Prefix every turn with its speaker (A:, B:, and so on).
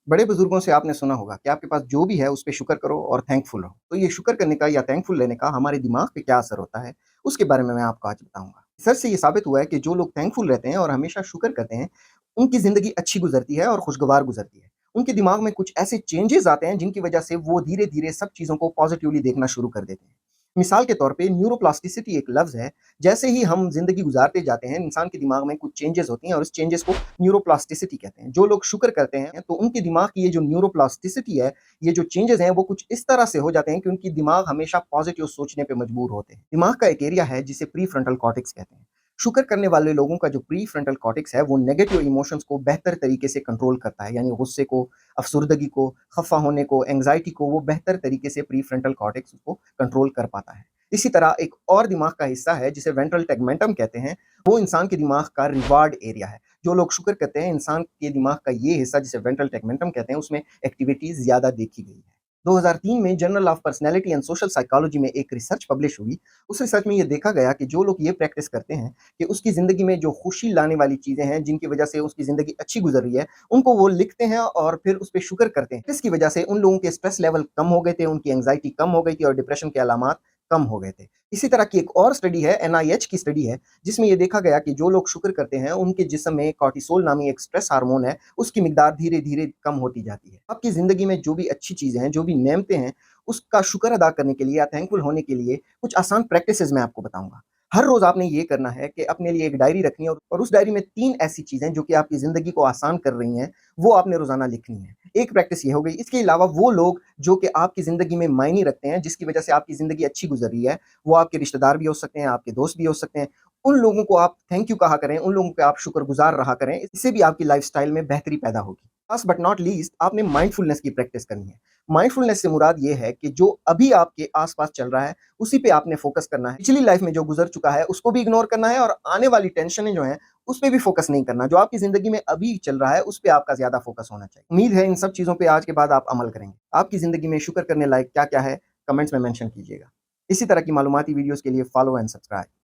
A: बड़े बुजुर्गों से आपने सुना होगा कि आपके पास जो भी है उस पे शुक्र करो और थैंकफुल रहो। तो ये शुक्र करने का या थैंकफुल रहने का हमारे दिमाग पे क्या असर होता है, उसके बारे में मैं आपको आज बताऊँगा। रिसर्च से ये साबित हुआ है कि जो लोग थैंकफुल रहते हैं और हमेशा शुक्र करते हैं, उनकी ज़िंदगी अच्छी गुज़रती है और खुशगवार गुज़रती है। उनके दिमाग में कुछ ऐसे चेंजेज़ आते हैं जिनकी वजह से वो धीरे-धीरे सब चीज़ों को पॉज़िटिवली देखना शुरू कर देते हैं। मिसाल के तौर पे न्यूरोप्लास्टिसिटी एक लफ्ज़ है। जैसे ही हम ज़िंदगी गुज़ारते जाते हैं, इंसान के दिमाग में कुछ चेंजेज़ होती हैं और इस चेंजेज़ को न्यूरोप्लास्टिसिटी कहते हैं। जो लोग शुक्र करते हैं, तो उनके दिमाग की ये जो न्यूरोप्लास्टिसिटी है, ये जो चेंजेज़ हैं, वो कुछ इस तरह से हो जाते हैं कि उनकी दिमाग हमेशा पॉज़िटिव सोचने पे मजबूर होते हैं। दिमाग का एक एरिया है जिसे प्रीफ्रंटल कॉर्टेक्स कहते हैं। शुक्र करने वाले लोगों का जो प्रीफ्रंटल कॉर्टेक्स है, वो नेगेटिव इमोशंस को बेहतर तरीके से कंट्रोल करता है, यानी गुस्से को, अफ़सुर्दगी को, खफ़ा होने को, एंग्ज़ायटी को वो बेहतर तरीके से प्रीफ्रंटल कॉर्टेक्स उसको कंट्रोल कर पाता है। इसी तरह एक और दिमाग का हिस्सा है जिसे वेंट्रल टैगमेंटम कहते हैं, वो इंसान के दिमाग का रिवार्ड एरिया है। जो लोग शुक्र करते हैं, इंसान के दिमाग का ये हिस्सा जिसे वेंट्रल टैगमेंटम कहते हैं, उसमें एक्टिविटीज़ ज़्यादा देखी गई है। 2003 में journal of personality and social psychology में एक रिसर्च पब्लिश हुई। उस रिसर्च में ये देखा गया कि जो लोग ये प्रैक्टिस करते हैं कि उसकी ज़िंदगी में जो खुशी लाने वाली चीज़ें हैं, जिनकी वजह से उसकी ज़िंदगी अच्छी गुज़र रही है, उनको वो लिखते हैं और फिर उस पे शुक्र करते हैं। इसकी वजह से उन लोगों के स्ट्रेस लेवल कम हो गए थे, उनकी एंग्ज़ायटी कम हो गई थी और डिप्रेशन के अलामात कम हो गए थे। इसी तरह की एक और स्टडी है, एनआईएच की स्टडी है, जिसमें ये देखा गया कि जो लोग शुक्र करते हैं, उनके जिस्म में कॉर्टिसोल नामी एक स्ट्रेस हार्मोन है, उसकी मिकदार धीरे-धीरे कम होती जाती है। आपकी ज़िंदगी में जो भी अच्छी चीज़ें हैं, जो भी नेमतें हैं, उसका शुक्र अदा करने के लिए या थैंकफुल होने के लिए कुछ आसान प्रैक्टिसेज़ मैं आपको बताऊँगा। हर रोज़ आपने ये करना है कि अपने लिए एक डायरी रखनी है और उस डायरी में 3 ऐसी चीज़ें जो कि आपकी ज़िंदगी को आसान कर रही हैं, वो आपने रोज़ाना लिखनी है। एक प्रैक्टिस ये हो गई, इसके अलावा वो लोग जो कि आपकी ज़िंदगी में मायने रखते हैं, जिसकी वजह से आपकी ज़िंदगी अच्छी गुज़र रही है, वो आपके रिश्तेदार भी हो सकते हैं, आपके दोस्त भी हो सकते हैं। उन लोगों को आप थैंक यू कहा करें, उन लोगों पे आप शुक्रगुज़ार रहा करें, इससे भी आपकी लाइफ़स्टाइल में बेहतरी पैदा होगी। लास्ट बट नॉट लीस्ट आपने माइंडफुलनेस की प्रैक्टिस करनी है। माइंडफुलनेस से मुराद ये है कि जो अभी आपके आस-पास चल रहा है, उसी पे आपने फ़ोकस करना है। पिछली लाइफ़ में जो गुज़र चुका है, उसको भी इग्नोर करना है और आने वाली टेंशनें जो हैं, उस पे भी फ़ोकस नहीं करना। जो आपकी ज़िंदगी में अभी चल रहा है, उस पे आपका ज़्यादा फ़ोकस होना चाहिए। उम्मीद है इन सब चीज़ों पे आज के बाद आप अमल करेंगे। आपकी ज़िंदगी में शुक्र करने लायक क्या-क्या है, कमेंट्स में मेंशन कीजिएगा। इसी तरह की मालूमाती वीडियोज़ के लिए फॉलो एंड सब्सक्राइब।